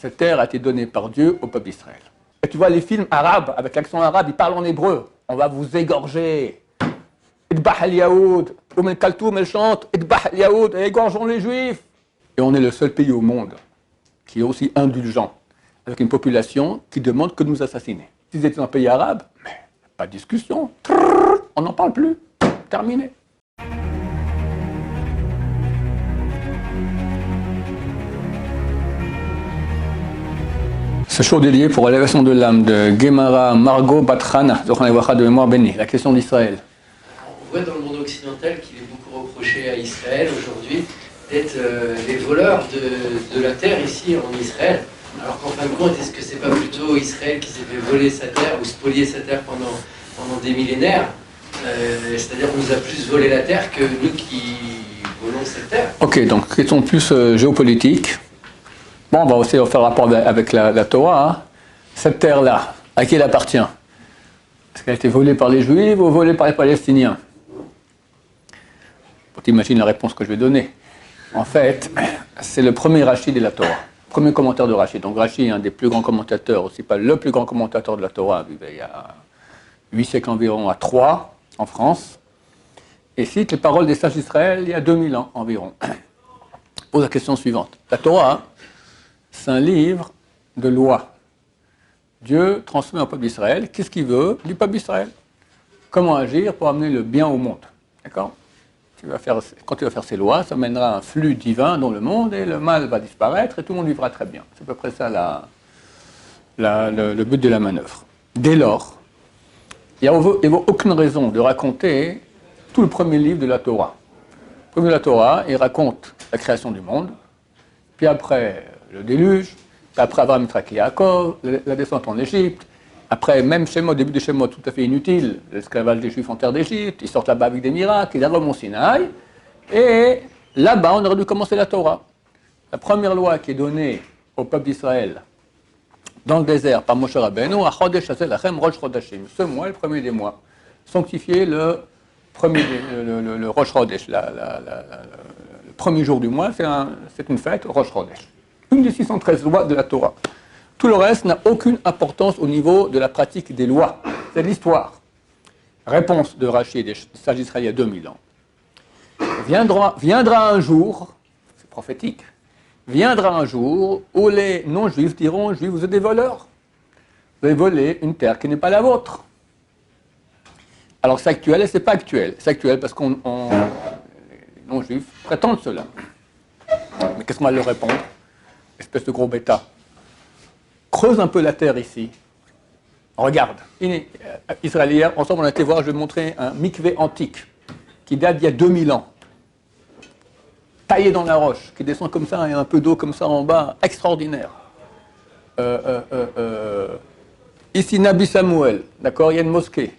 Cette terre a été donnée par Dieu au peuple d'Israël. Et tu vois les films arabes, avec l'accent arabe, ils parlent en hébreu. On va vous égorger. Idbah al-Yahoud. Oum el-Kaltoum, elle chante. Idbah al-Yahoud, égorgeons les Juifs. Et on est le seul pays au monde qui est aussi indulgent, avec une population qui demande que nous assassiner. Si vous étiez dans un pays arabe, mais pas de discussion. On n'en parle plus. Terminé. Ce show dédié pour l'élévation de l'âme de Gemara Margot Batrana, de mémoire bénie, la question d'Israël. On voit dans le monde occidental qu'il est beaucoup reproché à Israël aujourd'hui d'être les voleurs de la terre ici en Israël. Alors qu'en fin de compte, est-ce que c'est pas plutôt Israël qui s'est fait voler sa terre ou spolier sa terre pendant des millénaires c'est-à-dire qu'on nous a plus volé la terre que nous qui volons cette terre. Ok, donc question plus géopolitique. Bon, on va aussi faire rapport avec la Torah. Hein. Cette terre-là, à qui elle appartient? Est-ce qu'elle a été volée par les Juifs ou volée par les Palestiniens? Tu imagines la réponse que je vais donner. En fait, c'est le premier Rashi de la Torah. Premier commentaire de Rashi. Donc Rashi est un des plus grands commentateurs, aussi pas le plus grand commentateur de la Torah, il y a 8 siècles environ à Troyes, en France, et cite les paroles des sages d'Israël il y a 2000 ans environ. Pose la question suivante. La Torah, c'est un livre de loi. Dieu transmet au peuple d'Israël qu'est-ce qu'il veut du peuple d'Israël. Comment agir pour amener le bien au monde. D'accord ? Quand tu vas faire ces lois, ça mènera un flux divin dans le monde et le mal va disparaître et tout le monde vivra très bien. C'est à peu près ça le but de la manœuvre. Dès lors, il n'y a aucune raison de raconter tout le premier livre de la Torah. Le premier de la Torah, il raconte la création du monde, puis après le déluge, puis après Abraham, Yitzhak et Yaakov, la descente en Égypte, après même Shemot, début de Shemot tout à fait inutile, l'esclavage des Juifs en terre d'Égypte, ils sortent là-bas avec des miracles, ils arrivent au Mont Sinaï, et là-bas on aurait dû commencer la Torah. La première loi qui est donnée au peuple d'Israël dans le désert par Moshe Rabbeinu, Chodesh Hazel Lachem Rosh Chodashim, ce mois, le premier des mois, sanctifier le Rosh Chodesh, le premier jour du mois, c'est une fête, Rosh Chodesh. Une des 613 lois de la Torah. Tout le reste n'a aucune importance au niveau de la pratique des lois. C'est de l'histoire. Réponse de Rashi et des sages d'Israël il y a 2000 ans. Viendra un jour, c'est prophétique, viendra un jour où les non-juifs diront aux juifs, vous êtes des voleurs. Vous avez volé une terre qui n'est pas la vôtre. Alors c'est actuel et c'est pas actuel. C'est actuel parce qu'on les non-juifs prétendent cela. Mais qu'est-ce qu'on va leur répondre? Espèce de gros bêta. Creuse un peu la terre ici. Regarde. Israël, hier, ensemble on a été voir, je vais te montrer un mikvé antique qui date d'il y a 2000 ans. Taillé dans la roche, qui descend comme ça et un peu d'eau comme ça en bas, extraordinaire. Ici, Nabi Samuel, d'accord, il y a une mosquée.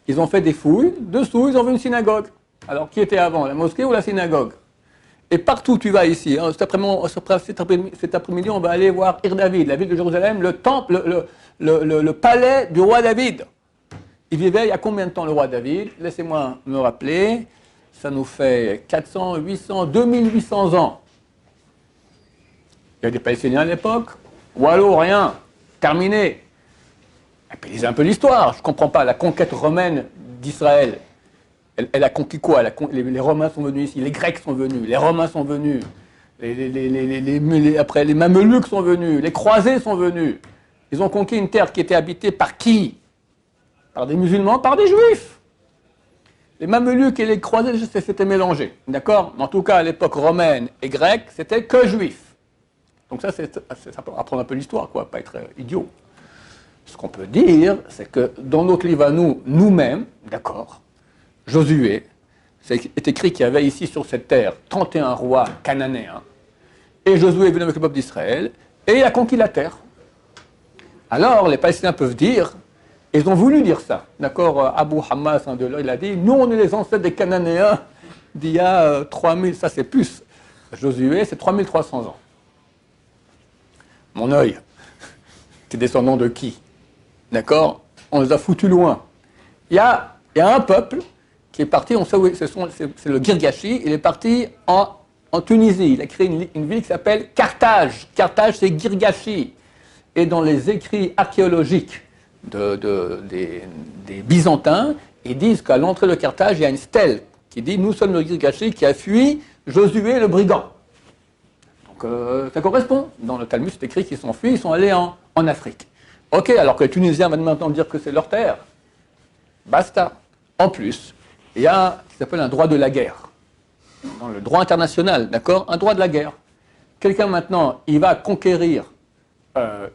Ils ont fait des fouilles, dessous ils ont vu une synagogue. Alors qui était avant, la mosquée ou la synagogue? Et partout où tu vas ici, hein, cet après-midi, on va aller voir Ir David, la ville de Jérusalem, le temple, le palais du roi David. Il vivait il y a combien de temps le roi David? Laissez-moi me rappeler. Ça nous fait 400, 800, 2800 ans. Il y a des Palestiniens à l'époque. Wallo, rien. Terminé. Et puis lisez un peu l'histoire. Je ne comprends pas. La conquête romaine d'Israël, elle a conquis quoi? Les Romains sont venus ici, les Grecs sont venus, les Romains sont venus, après les Mameluks sont venus, les Croisés sont venus. Ils ont conquis une terre qui était habitée par qui? Par des musulmans, par des Juifs. Les Mameluks et les Croisés s'étaient mélangés, d'accord? En tout cas, à l'époque romaine et grecque, c'était que Juifs. Donc ça peut apprendre un peu l'histoire, quoi, pas être idiot. Ce qu'on peut dire, c'est que dans notre livre à nous-mêmes, d'accord, Josué, c'est écrit qu'il y avait ici sur cette terre 31 rois cananéens, et Josué est venu avec le peuple d'Israël, et il a conquis la terre. Alors, les Palestiniens peuvent dire, ils ont voulu dire ça, d'accord, Abu Hamas, un de leurs, il a dit, nous on est les ancêtres des Cananéens d'il y a 3000, ça c'est plus, Josué c'est 3300 ans. Mon œil, t'es descendant de qui? D'accord? On les a foutus loin. Il y a un peuple qui est parti, on sait où c'est le Girgashi, il est parti en en Tunisie. Il a créé une ville qui s'appelle Carthage. Carthage, c'est Girgashi. Et dans les écrits archéologiques des Byzantins, ils disent qu'à l'entrée de Carthage, il y a une stèle qui dit « Nous sommes le Girgashi qui a fui Josué le brigand ». Donc ça correspond. Dans le Talmud, c'est écrit qu'ils sont fuis, ils sont allés en Afrique. Ok, alors que les Tunisiens vont maintenant dire que c'est leur terre. Basta. En plus, il y a ce qui s'appelle un droit de la guerre. Dans le droit international, d'accord? Un droit de la guerre. Quelqu'un maintenant, il va conquérir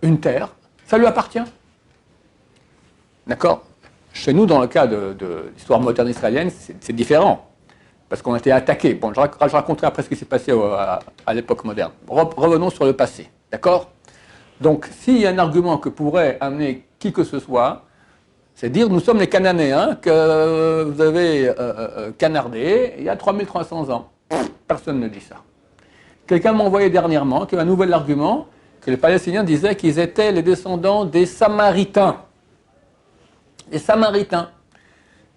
une terre, ça lui appartient. D'accord? Chez nous, dans le cas de l'histoire moderne israélienne, c'est différent. Parce qu'on a été attaqué. Bon, je raconterai après ce qui s'est passé à l'époque moderne. Revenons sur le passé. D'accord? Donc, s'il y a un argument que pourrait amener qui que ce soit, c'est dire nous sommes les Cananéens que vous avez canardés il y a 3300 ans. Personne ne dit ça. Quelqu'un m'a envoyé dernièrement qu'il y a un nouvel argument que les Palestiniens disaient qu'ils étaient les descendants des Samaritains. Les Samaritains.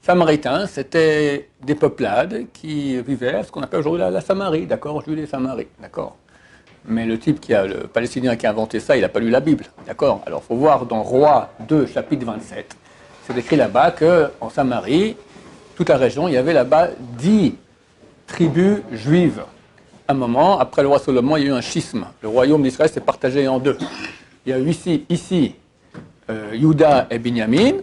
Samaritains, c'était des peuplades qui vivaient à ce qu'on appelle aujourd'hui la Samarie, d'accord, Judée et Samarie, d'accord. Mais le le Palestinien qui a inventé ça, il n'a pas lu la Bible, d'accord. Alors, il faut voir dans Roi 2, chapitre 27, c'est écrit là-bas qu'en Samarie, toute la région, il y avait là-bas 10 tribus juives. À un moment, après le roi Salomon, il y a eu un schisme. Le royaume d'Israël s'est partagé en deux. Il y a eu ici Juda et Binyamin.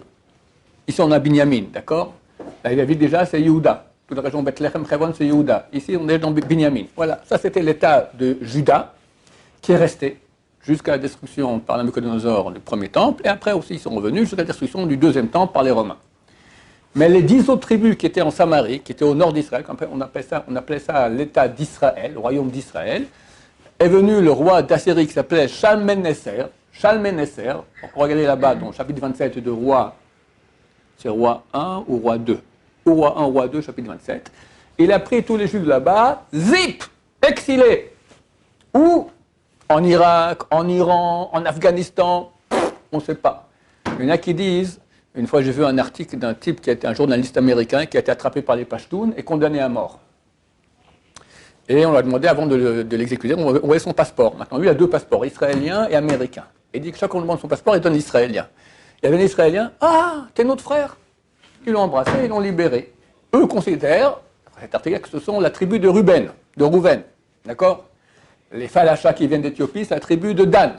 Ici, on a Binyamin, d'accord? La ville déjà, c'est Yehuda. Toute la région Bethléem, Hebron, c'est Yehuda. Ici, on est dans Binyamin. Voilà, ça c'était l'état de Juda qui est resté jusqu'à la destruction par Nabuchodonosor du premier temple, et après aussi ils sont revenus jusqu'à la destruction du deuxième temple par les Romains. Mais les 10 autres tribus qui étaient en Samarie, qui étaient au nord d'Israël, on appelait ça l'état d'Israël, le royaume d'Israël, est venu le roi d'Assyrie qui s'appelait Shalmaneser. Shalmaneser, on va regarder là-bas, dans le chapitre 27 de Roi, c'est Roi 1 ou Roi 2, ou Roi 1, Roi 2, chapitre 27. Il a pris tous les Juifs là-bas, zip, exilés. Où? En Irak, en Iran, en Afghanistan, on ne sait pas. Il y en a qui disent, une fois j'ai vu un article d'un type qui était un journaliste américain qui a été attrapé par les Pashtuns et condamné à mort. Et on lui a demandé avant de l'exécuter, on voyait son passeport. Maintenant, lui, il a 2 passeports, israélien et américain. Il dit que chaque fois qu'on demande son passeport, il donne l'israélien. Il y avait un Israélien, ah, t'es notre frère. Ils l'ont embrassé, ils l'ont libéré. Eux considèrent, cet article, que ce sont la tribu de Rouven. D'accord? Les Falachas qui viennent d'Éthiopie, c'est la tribu de Dan.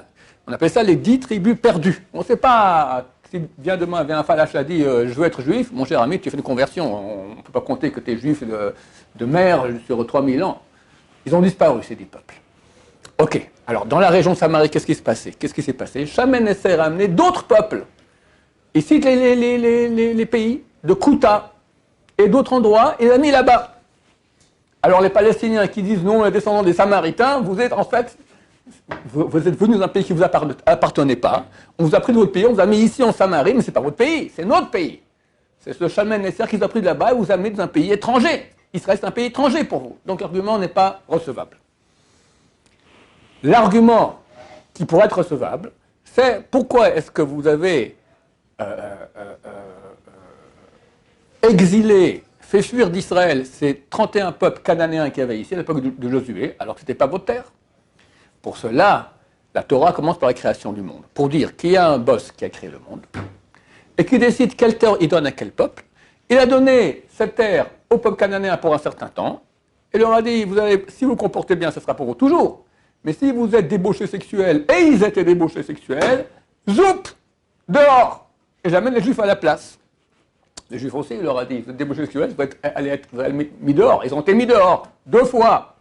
On appelle ça les 10 tribus perdues. On ne sait pas, si demain vient un Falacha dit je veux être juif, mon cher ami, tu fais une conversion. On ne peut pas compter que tu es juif de mère sur 3000 ans. Ils ont disparu, ces 10 peuples. Ok, alors dans la région de Samarie, qu'est-ce qui s'est passé? Shalmaneser a amené d'autres peuples. Il cite les pays de Kouta et d'autres endroits, et les a mis là-bas. Alors les Palestiniens qui disent non, les descendants des Samaritains, vous êtes en fait, vous êtes venus dans un pays qui ne vous appartenait pas. On vous a pris de votre pays, on vous a mis ici en Samarie, mais ce n'est pas votre pays, c'est notre pays. C'est ce Shalmaneser qui vous a pris de là-bas et vous a mis dans un pays étranger. Israël, c'est un pays étranger pour vous. Donc l'argument n'est pas recevable. L'argument qui pourrait être recevable, c'est pourquoi est-ce que vous avez exilé, fait fuir d'Israël ces 31 peuples cananéens qui avaient ici à l'époque de Josué, alors que ce n'était pas votre terre. Pour cela, la Torah commence par la création du monde, pour dire qu'il y a un boss qui a créé le monde, et qui décide quelle terre il donne à quel peuple. Il a donné cette terre au peuple cananéen pour un certain temps, et leur a dit, si vous vous comportez bien, ce sera pour vous toujours. Mais si vous êtes débauchés sexuels, et ils étaient débauchés sexuels, zoup, dehors. Et j'amène les Juifs à la place. Les Juifs aussi, il leur a dit, vous êtes débauchés sexuels, vous allez être mis dehors. Ils ont été mis dehors, 2 fois.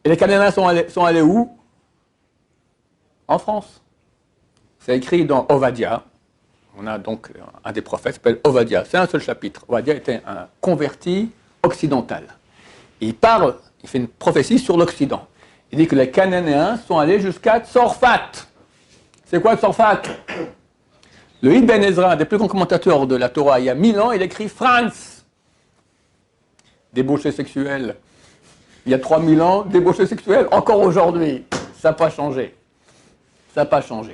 Et les Cananéens sont allés où? En France. C'est écrit dans Ovadia. On a donc un des prophètes qui s'appelle Ovadia. C'est un seul chapitre. Ovadia était un converti occidental. Il fait une prophétie sur l'Occident. Il dit que les Cananéens sont allés jusqu'à Tzorfat. C'est quoi Tzorfat? Le Ibn Ezra, un des plus grands commentateurs de la Torah, il y a 1000 ans, il écrit France. Débauché sexuel. Il y a 3000 ans, débauché sexuel. Encore aujourd'hui. Ça n'a pas changé. Ça n'a pas changé.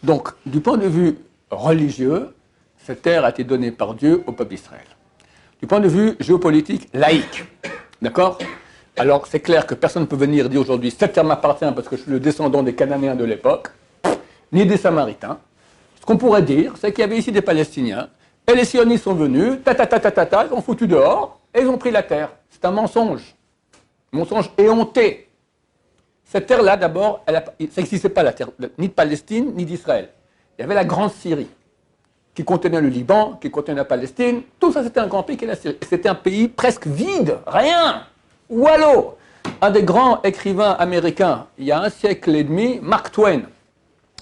Donc, du point de vue religieux, cette terre a été donnée par Dieu au peuple d'Israël. Du du point de vue géopolitique laïque. D'accord? Alors, c'est clair que personne ne peut venir dire aujourd'hui cette terre m'appartient parce que je suis le descendant des Cananéens de l'époque, ni des Samaritains. Ce qu'on pourrait dire, c'est qu'il y avait ici des Palestiniens, et les sionistes sont venus, ils ont foutu dehors, et ils ont pris la terre. C'est un mensonge. Un mensonge éhonté. Cette terre-là, d'abord, ça n'existait pas, la terre, ni de Palestine, ni d'Israël. Il y avait la Grande Syrie, qui contenait le Liban, qui contenait la Palestine. Tout ça, c'était un grand pays qui est la Syrie. C'était un pays presque vide, rien. Wallo, un des grands écrivains américains, il y a un siècle et demi, Mark Twain,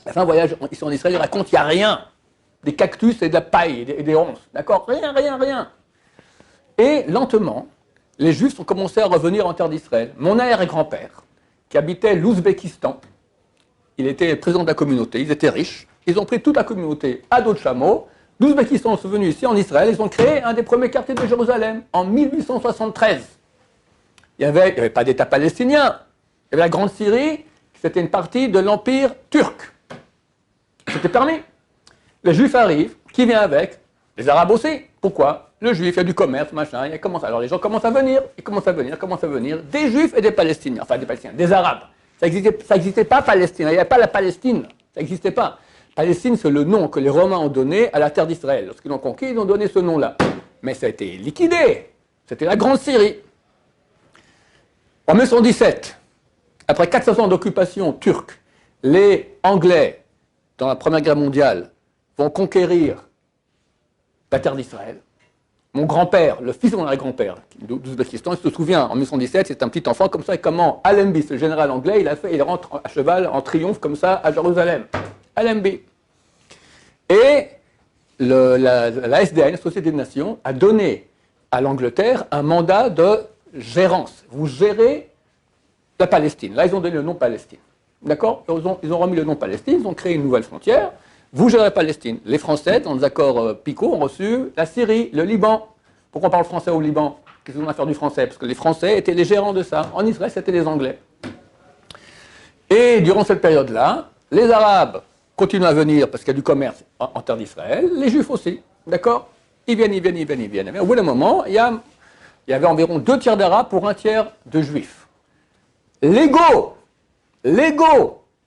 il a fait un voyage ici en Israël, il raconte qu'il n'y a rien. Des cactus et de la paille et des ronces. D'accord? Rien, rien, rien. Et lentement, les Juifs ont commencé à revenir en terre d'Israël. Mon arrière-grand-père, qui habitait l'Ouzbékistan, il était président de la communauté, ils étaient riches, ils ont pris toute la communauté à dos de chameau. L'Ouzbékistan sont venus ici en Israël, ils ont créé un des premiers quartiers de Jérusalem en 1873. Il n'y avait pas d'État palestinien. Il y avait la Grande Syrie, c'était une partie de l'Empire turc. C'était permis. Les Juifs arrivent, qui vient avec? Les Arabes aussi. Pourquoi? Le Juif, il y a du commerce, machin, alors les gens commencent à venir, commencent à venir, des Juifs et des Palestiniens, enfin des Palestiniens, des Arabes. Ça n'existait pas Palestine, il n'y avait pas la Palestine, ça n'existait pas. Palestine, c'est le nom que les Romains ont donné à la terre d'Israël. Lorsqu'ils l'ont conquis, ils ont donné ce nom-là. Mais ça a été liquidé. C'était la Grande Syrie. En 1917, après 400 ans d'occupation turque, les Anglais, dans la Première Guerre mondiale, vont conquérir la terre d'Israël. Mon grand-père, le fils de mon arrière-grand-père, d'Ouzbékistan, il se souvient, en 1917, c'est un petit enfant comme ça, et comment Allenby, le général anglais, il rentre à cheval, en triomphe, comme ça, à Jérusalem. Allenby. Et la SDN, la Société des Nations, a donné à l'Angleterre un mandat de gérance. Vous gérez la Palestine. Là, ils ont donné le nom Palestine. D'accord? Ils ont remis le nom Palestine, ils ont créé une nouvelle frontière. Vous gérez la Palestine. Les Français, dans les accords Picot, ont reçu la Syrie, le Liban. Pourquoi on parle français au Liban? Qu'est-ce qu'on a à faire du français? Parce que les Français étaient les gérants de ça. En Israël, c'était les Anglais. Et durant cette période-là, les Arabes continuent à venir parce qu'il y a du commerce en terre d'Israël. Les Juifs aussi. D'accord? Ils viennent. Mais au bout d'un moment, il y avait environ 2 tiers d'Arabes pour 1 tiers de Juifs. Légaux,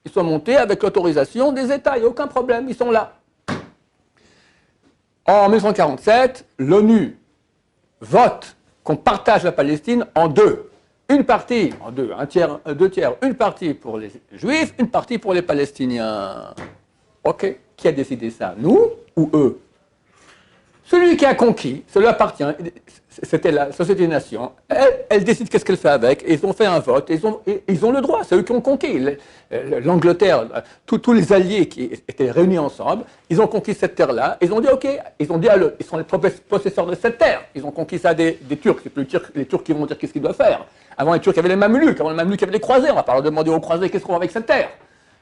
ils sont montés avec l'autorisation des États, il n'y a aucun problème, ils sont là. En 1947, l'ONU vote qu'on partage la Palestine en deux. Une partie, en deux, 2 tiers, une partie pour les Juifs, une partie pour les Palestiniens. Ok, qui a décidé ça? Nous ou eux? Celui qui a conquis, cela appartient, c'était la Société des Nations, elle décide qu'est-ce qu'elle fait avec, et ils ont fait un vote, et ils ont le droit, c'est eux qui ont conquis. L'Angleterre, tous les alliés qui étaient réunis ensemble, ils ont conquis cette terre-là, ils ont dit ok, ils sont les possesseurs de cette terre, ils ont conquis ça des Turcs, c'est plus les Turcs qui vont dire qu'est-ce qu'ils doivent faire. Avant les Turcs, il y avait les Mameluks, avant les Mameluks, il y avait les croisés, on va pas leur demander aux croisés qu'est-ce qu'on va avec cette terre.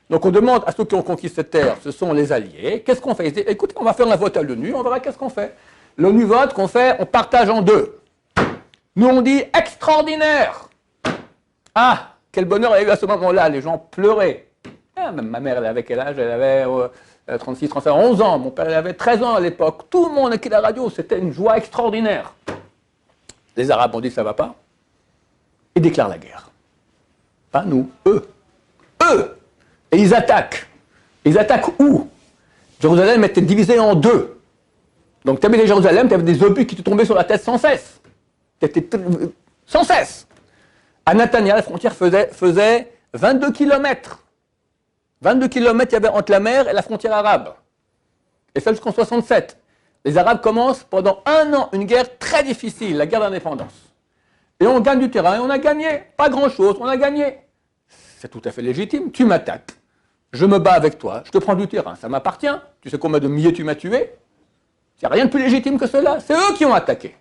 Donc on demande à ceux qui ont conquis cette terre, ce sont les alliés, qu'est-ce qu'on fait? Ils disent, écoutez, on va faire un vote à l'ONU, on verra qu'est-ce qu'on fait. L'ONU vote qu'on fait, on partage en deux. Nous on dit extraordinaire. Ah, quel bonheur il y a eu à ce moment-là, les gens pleuraient. Ah, même ma mère, elle avait quel âge? Elle avait 36, 37, 11 ans, mon père, il avait 13 ans à l'époque. Tout le monde écoutait la radio, c'était une joie extraordinaire. Les Arabes ont dit, ça va pas. Ils déclarent la guerre. Pas nous, eux. Eux. Et ils attaquent. Ils attaquent où? Jérusalem était divisée en deux. Donc tu avais les Jérusalem, tu avais des obus qui te tombaient sur la tête sans cesse. Sans cesse. À Netanya, la frontière faisait 22 km. 22 km il y avait entre la mer et la frontière arabe. Et ça jusqu'en 67. Les Arabes commencent pendant 1 an une guerre très difficile, la guerre d'indépendance. Et on gagne du terrain, et on a gagné. Pas grand-chose, on a gagné. C'est tout à fait légitime. Tu m'attaques, je me bats avec toi, je te prends du terrain, ça m'appartient. Tu sais combien de milliers tu m'as tué? Il n'y a rien de plus légitime que cela. C'est eux qui ont attaqué.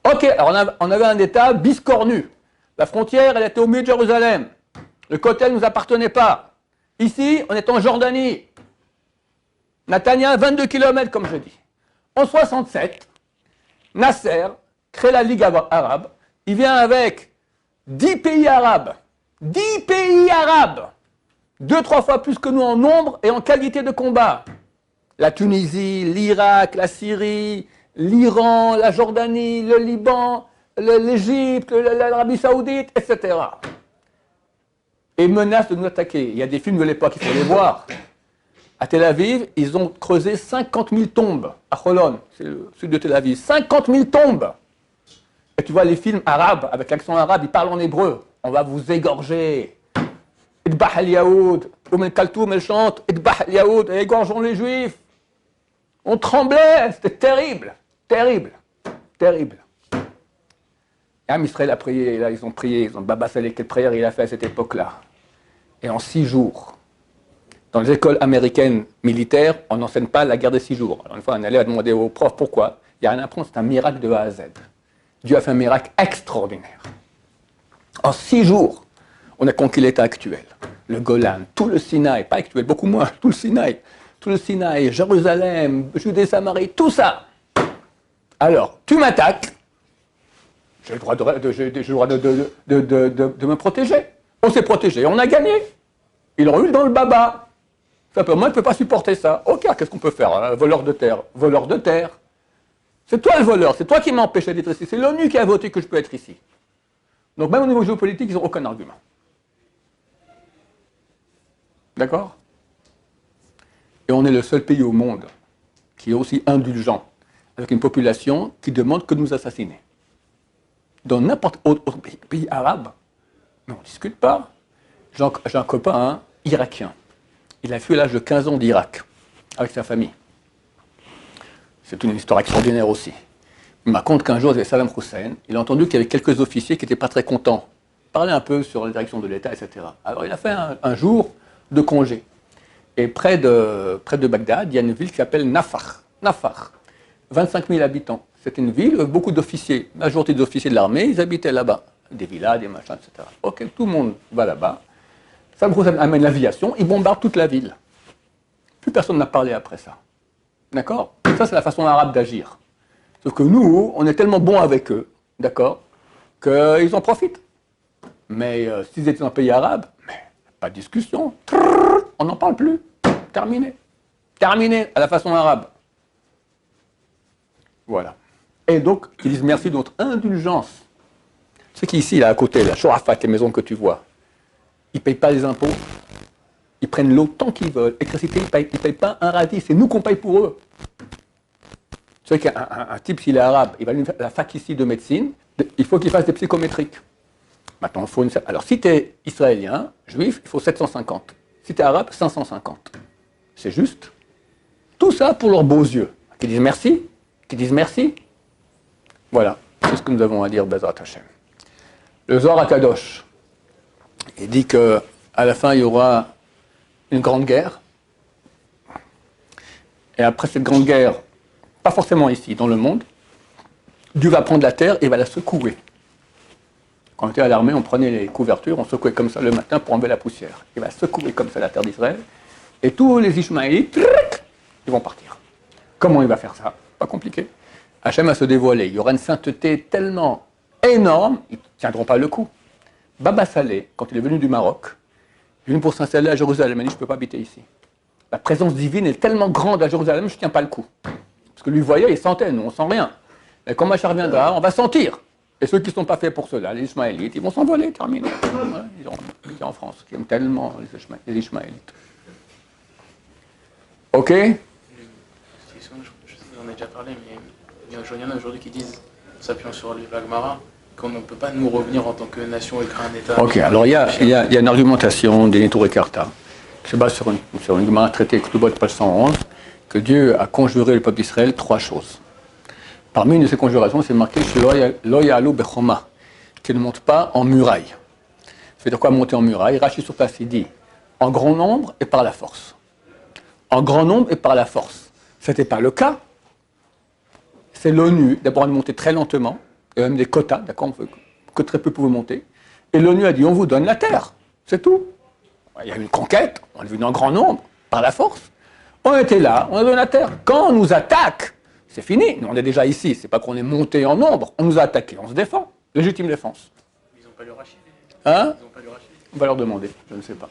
Ok, alors on avait un État biscornu. La frontière, elle était au milieu de Jérusalem. Le côté ne nous appartenait pas. Ici, on est en Jordanie. Netanya, 22 km, comme je dis. En 67, Nasser crée la Ligue arabe. Il vient avec 10 pays arabes. 10 pays arabes. 2-3 fois plus que nous en nombre et en qualité de combat. La Tunisie, l'Irak, la Syrie, l'Iran, la Jordanie, le Liban, l'Égypte, l'Arabie Saoudite, etc. Et menacent de nous attaquer. Il y a des films de l'époque, il faut les voir. À Tel Aviv, ils ont creusé 50 000 tombes. À Holon, c'est le sud de Tel Aviv. 50 000 tombes. Et tu vois les films arabes, avec l'accent arabe, ils parlent en hébreu. On va vous égorger. Idbah al-Yahoud. Oum el-Kaltoum, elle chante. Idbah al-Yahoud. Égorgeons les Juifs. On tremblait. C'était terrible. Terrible. Terrible. Et Israël a prié. Là, ils ont prié. Ils ont Baba Saleh, quelle prière il a fait à cette époque-là. Et en 6 jours, dans les écoles américaines militaires, on n'enseigne pas la guerre des 6 jours. Alors une fois, un élève a demandé au prof pourquoi. Il n'y a rien à apprendre, c'est un miracle de A à Z. Dieu a fait un miracle extraordinaire. En 6 jours, on a conquis l'état actuel. Le Golan, tout le Sinaï, pas actuel, beaucoup moins, tout le Sinaï, Jérusalem, Judée, Samarie, tout ça. Alors, tu m'attaques, j'ai le droit de me protéger. On s'est protégé, on a gagné. Ils l'ont eu dans le baba. Simplement, il ne peut pas supporter ça. Ok, qu'est-ce qu'on peut faire, hein? Voleur de terre. Voleur de terre. C'est toi le voleur, c'est toi qui m'as empêché d'être ici. C'est l'ONU qui a voté que je peux être ici. Donc même au niveau géopolitique, ils n'ont aucun argument. D'accord? Et on est le seul pays au monde qui est aussi indulgent, avec une population qui demande que nous assassiner. Dans n'importe quel autre pays arabe, mais on ne discute pas. J'ai un copain hein, irakien. Il a fui à l'âge de 15 ans d'Irak, avec sa famille. C'est une histoire extraordinaire aussi. Il me raconte qu'un jour, il y avait Saddam Hussein. Il a entendu qu'il y avait quelques officiers qui n'étaient pas très contents. Parlaient un peu sur la direction de l'État, etc. Alors il a fait un jour de congé. Et près de Bagdad, il y a une ville qui s'appelle Nafar. Nafar. 25 000 habitants. C'était une ville avec beaucoup d'officiers. La majorité des officiers de l'armée, ils habitaient là-bas. Des villas, des machins, etc. Ok, tout le monde va là-bas. Saddam Hussein amène l'aviation, il bombarde toute la ville. Plus personne n'a parlé après ça. D'accord? Ça, c'est la façon arabe d'agir. Sauf que nous, on est tellement bons avec eux, d'accord, qu'ils en profitent. Mais s'ils étaient dans un pays arabe, pas de discussion. On n'en parle plus. Terminé. Terminé à la façon arabe. Voilà. Et donc, ils disent merci de notre indulgence. Ce qui ici, là, à côté, la Shorafat, les maisons que tu vois, ils ne payent pas les impôts. Ils prennent l'eau tant qu'ils veulent. L'électricité, ils ne payent pas un radis. C'est nous qu'on paye pour eux. Tu sais qu'un type, s'il est arabe, il va à la fac ici de médecine, il faut qu'il fasse des psychométriques. Maintenant, alors, si tu es israélien, juif, il faut 750. Si tu es arabe, 550. C'est juste. Tout ça pour leurs beaux yeux. Qui disent merci. Qui disent merci. Voilà. C'est ce que nous avons à dire, Bezrat Hashem. Le Zohar HaKadosh, il dit qu'à la fin, il y aura une grande guerre. Et après cette grande guerre, pas forcément ici, dans le monde, Dieu va prendre la terre et va la secouer. Quand on était à l'armée, on prenait les couvertures, on secouait comme ça le matin pour enlever la poussière. Il va secouer comme ça la terre d'Israël. Et tous les Ishmaélites, ils vont partir. Comment il va faire ça? Pas compliqué. Hachem va se dévoiler. Il y aura une sainteté tellement énorme, ils ne tiendront pas le coup. Baba Saleh, quand il est venu du Maroc, il est venu pour s'installer à Jérusalem. Il a dit, je ne peux pas habiter ici. La présence divine est tellement grande à Jérusalem, je ne tiens pas le coup. Parce que lui voyait, il sentait, nous on ne sent rien. Mais quand Machar viendra, on va sentir. Et ceux qui ne sont pas faits pour cela, les Ishmaélites, ils vont s'envoler, terminé. Voilà, ils ont en France, qui aiment tellement les Ishmaélites. Ok? Je sais qu'on en a déjà parlé, mais il y en a aujourd'hui qui disent, s'appuyant sur les Gemara, qu'on ne peut pas nous revenir en tant que nation et créer un État. Ok, alors il y a une argumentation des Netur et Karta, qui se base sur une Gemara traitée Ktubot, page 111, que Dieu a conjuré le peuple d'Israël 3 choses. Parmi une de ces conjurations, c'est marqué Lo ya'alu bechoma, qui ne monte pas en muraille. C'est de quoi monter en muraille? Rachi sur place, il dit en grand nombre et par la force. En grand nombre et par la force. Ce n'était pas le cas. C'est l'ONU, d'abord, de monter très lentement, et même des quotas, d'accord, que très peu pouvaient monter. Et l'ONU a dit on vous donne la terre, c'est tout. Il y a eu une conquête, on est venu en grand nombre, par la force. On était là, on a donné la terre. Quand on nous attaque, c'est fini. Nous, on est déjà ici. C'est pas qu'on est monté en nombre. On nous a attaqués. On se défend. Légitime défense. Ils n'ont pas le rachis. Hein? Ils n'ont pas le rachis. On va leur demander. Je ne sais pas.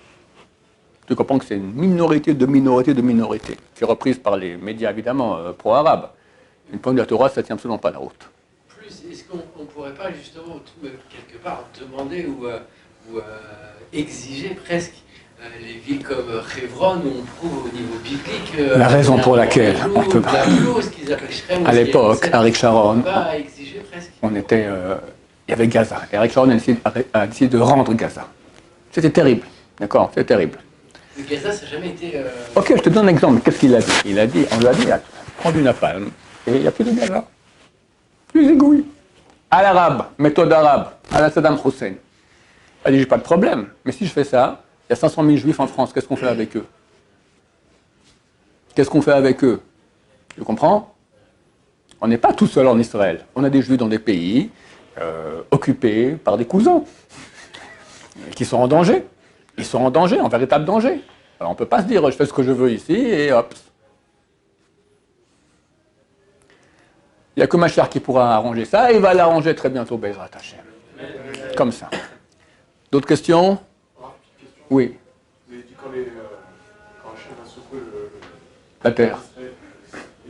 Tu comprends que c'est une minorité de minorité de minorité, qui est reprise par les médias, évidemment, pro-arabes. Une pomme de la Torah, ça ne tient absolument pas la route. Plus, est-ce qu'on ne pourrait pas justement, quelque part, demander ou exiger presque les villes comme Hebron, où on prouve au niveau biblique la raison pour laquelle on peut pas. À l'époque, Aric Sharon, on était, il y avait Gaza. Et Aric Sharon a décidé de rendre Gaza. C'était terrible, d'accord, c'est terrible. Le Gaza, ça n'a jamais été. Ok, je te donne un exemple. Qu'est-ce qu'il a dit? Il a dit, on lui a dit, prends du napalm et il n'y a plus de Gaza, plus d'égouilles. À l'arabe, méthode arabe, à la Saddam Hussein. Elle dit, j'ai pas de problème, mais si je fais ça, il y a 500 000 juifs en France, qu'est-ce qu'on fait avec eux? Qu'est-ce qu'on fait avec eux? Tu comprends? On n'est pas tout seul en Israël. On a des juifs dans des pays occupés par des cousins qui sont en danger. Ils sont en danger, en véritable danger. Alors on ne peut pas se dire, je fais ce que je veux ici et hop. Il n'y a que Machar qui pourra arranger ça et il va l'arranger très bientôt, Bezrat Hashem. Comme ça. D'autres questions? Oui. Vous avez dit quand Hachem va secouer la terre.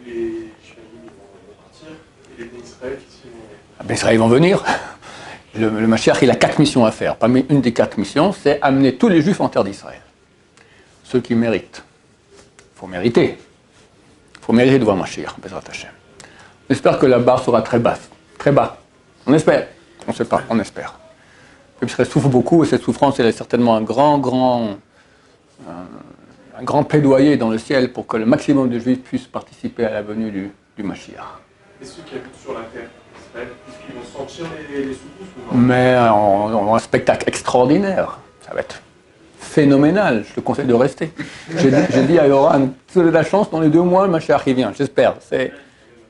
Les Shmaïm vont partir et les Bnei Israël qui sont. Israël vont venir. Le Mashiach, il a 4 missions à faire. Parmi une des 4 missions, c'est amener tous les Juifs en terre d'Israël. Ceux qui méritent. Il faut mériter. Il faut mériter de voir Mashiach, Bezrat Hashem. On espère que la barre sera très basse. Très bas. On espère. On ne sait pas, on espère. Israël souffre beaucoup et cette souffrance, elle est certainement un grand plaidoyer dans le ciel pour que le maximum de Juifs puissent participer à la venue du Mashiach. Et ceux qui habitent sur la terre, est-ce qu'ils vont sentir les secousses ou non? Mais on a un spectacle extraordinaire. Ça va être phénoménal. Je te conseille de rester. J'ai dit à Yoran, vous avez de la chance, dans les 2 mois, le Mashiach il vient. J'espère. C'est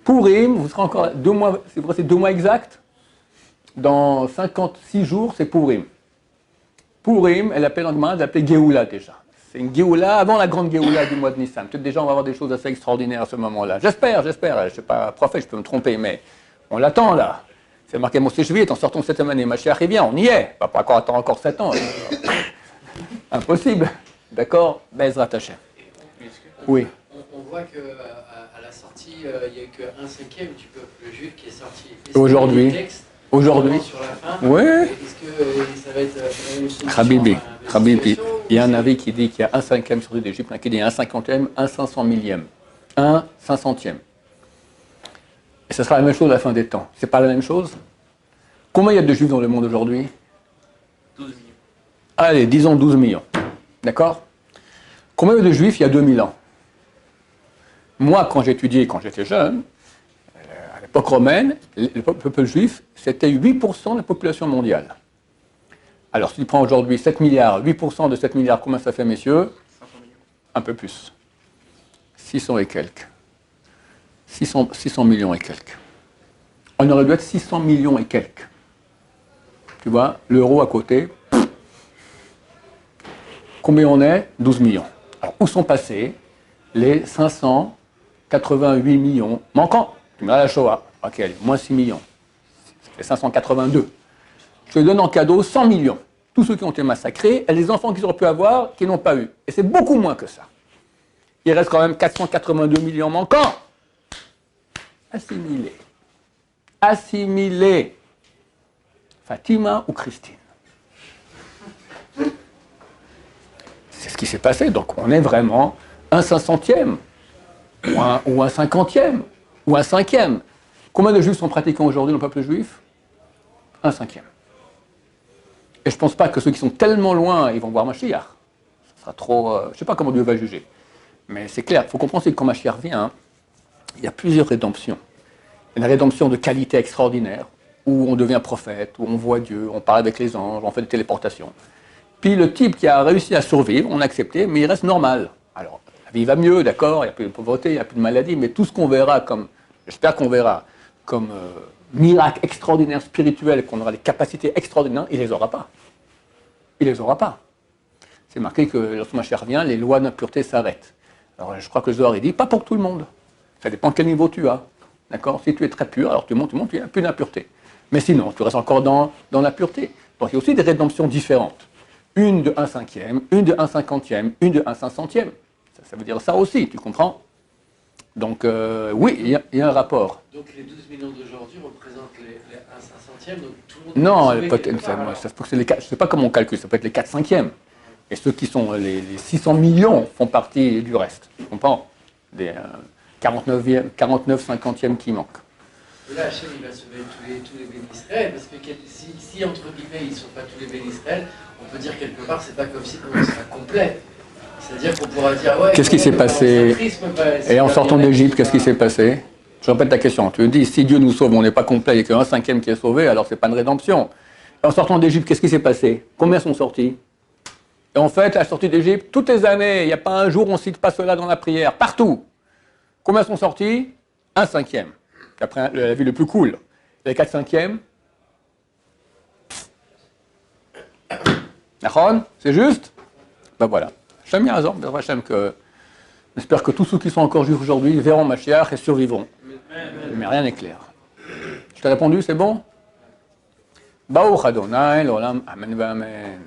Purim, vous serez encore 2 mois, c'est 2 mois exacts. Dans 56 jours, c'est Purim. Purim, elle appelle en Gemara, elle appelle Géoula déjà. C'est une Géoula avant la grande Géoula du mois de Nissan. Peut-être déjà on va avoir des choses assez extraordinaires à ce moment-là. J'espère. Je ne suis pas prophète, je peux me tromper, mais on l'attend là. C'est marqué Moshe Shvit, en sortant cette année, Mashiach vient, on y est. On va pas attendre encore 7 ans. Impossible. D'accord? Bezrat Hashem. Oui. On voit qu'à la sortie, il n'y a eu qu'un cinquième du peuple juif qui est sorti. Aujourd'hui. Aujourd'hui. Sur la fin, oui. Est-ce que ça va être une solution? Habibi, il y a un avis qui dit qu'il y a 1/5 sorti d'Égypte, qui dit 1/50e, 1/500 millième, 1/500e. Et ce sera la même chose à la fin des temps. C'est pas la même chose? Combien il y a de juifs dans le monde aujourd'hui? 12 millions. Allez, disons 12 millions. D'accord? Combien il y a de juifs il y a 2000 ans? Moi, quand j'étudiais, quand j'étais jeune, à l'époque romaine, le peuple juif, c'était 8% de la population mondiale. Alors, si tu prends aujourd'hui 7 milliards, 8% de 7 milliards, combien ça fait, messieurs? 500 millions. Un peu plus. 600 et quelques. 600 millions et quelques. On aurait dû être 600 millions et quelques. Tu vois, l'euro à côté. Combien on est? 12 millions. Alors, où sont passés les 588 millions manquants? Tu mets à la Shoah. Ok, allez, moins 6 millions. Ça fait 582. Je te donne en cadeau 100 millions. Tous ceux qui ont été massacrés et les enfants qu'ils auraient pu avoir, qui n'ont pas eu. Et c'est beaucoup moins que ça. Il reste quand même 482 millions manquants. Assimilés. Assimilés. Fatima ou Christine. C'est ce qui s'est passé. Donc on est vraiment un 500e, ou un 50e, ou un 5e. Combien de juifs sont pratiquants aujourd'hui dans le peuple juif? Un 5e. Et je ne pense pas que ceux qui sont tellement loin, ils vont voir Mashiach. Ce sera trop... je ne sais pas comment Dieu va juger. Mais c'est clair, il faut comprendre que quand Mashiach vient, il y a plusieurs rédemptions. Il y a une rédemption de qualité extraordinaire, où on devient prophète, où on voit Dieu, on parle avec les anges, on fait des téléportations. Puis le type qui a réussi à survivre, on a accepté, mais il reste normal. Alors, la vie va mieux, d'accord, il n'y a plus de pauvreté, il n'y a plus de maladie, mais tout ce qu'on verra comme, j'espère qu'on verra, comme miracle extraordinaire spirituel, qu'on aura des capacités extraordinaires, il ne les aura pas. Il ne les aura pas. C'est marqué que lorsque Mashiach revient, les lois d'impureté s'arrêtent. Alors je crois que le Zohar, il dit, pas pour tout le monde. Ça dépend quel niveau tu as. D'accord? Si tu es très pur, alors tu montes, il n'y a plus d'impureté. Mais sinon, tu restes encore dans la pureté. Donc il y a aussi des rédemptions différentes. Une de 1/5e, une de 1/50e, une de 1/500e. Ça veut dire ça aussi, tu comprends? Donc oui, il y a un rapport. Donc les 12 millions d'aujourd'hui représentent les 1/500e, donc tout le monde Non, peut sauver quelque part, alors. je ne sais pas comment on calcule, ça peut être les 4/5e. Et ceux qui sont les 600 millions font partie du reste. Tu comprends? Des 49 50e qui manquent. Et là, Hachem, il va sauver tous les bénis Israël, parce que si entre guillemets, ils ne sont pas tous les bénis Israël, on peut dire quelque part, c'est pas comme si on sera complet. C'est-à-dire qu'on pourra dire, ouais... Qu'est-ce qui s'est passé? Et en sortant d'Égypte, qu'est-ce qui s'est passé? Je répète ta question. Tu me dis, si Dieu nous sauve, on n'est pas complet, il n'y a qu'un 5e qui est sauvé, alors c'est pas une rédemption. Et en sortant d'Égypte, qu'est-ce qui s'est passé? Combien sont sortis? Et en fait, à la sortie d'Égypte, toutes les années, il n'y a pas un jour où on ne cite pas cela dans la prière, partout. Combien sont sortis? 1/5. Après la vie le plus cool. Les 4/5. D'accord? C'est juste? Ben voilà. Hashem Yazor, Hashem que... J'espère que tous ceux qui sont encore juifs aujourd'hui verront Mashiach et survivront. Mais rien n'est clair. Je t'ai répondu, c'est bon? Baruch Adonai, l'olam, amen, amen.